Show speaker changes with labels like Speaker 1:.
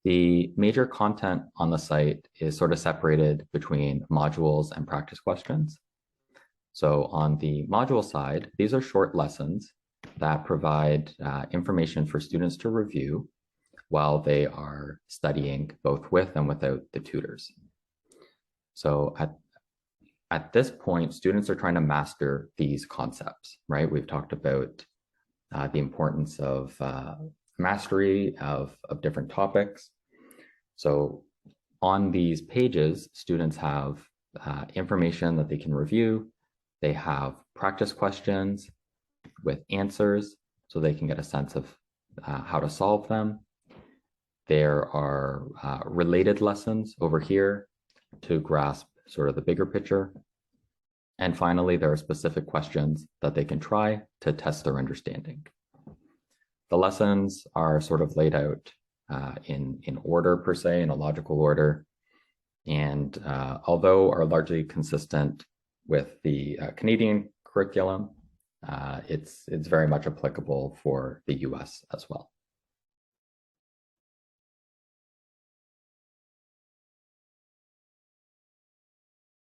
Speaker 1: The major content on the site is sort of separated between modules and practice questions. So on the module side, these are short lessons that provide information for students to review while they are studying both with and without the tutors. So at this point, students are trying to master these concepts, right? We've talked about the importance of mastery of different topics. So on these pages, students have information that they can review. They have practice questions with answers so they can get a sense of how to solve them. There are related lessons over here to grasp sort of the bigger picture. And finally, there are specific questions that they can try to test their understanding. The lessons are sort of laid out in order per se, in a logical order. And although are largely consistent with the Canadian curriculum, it's very much applicable for the US as well.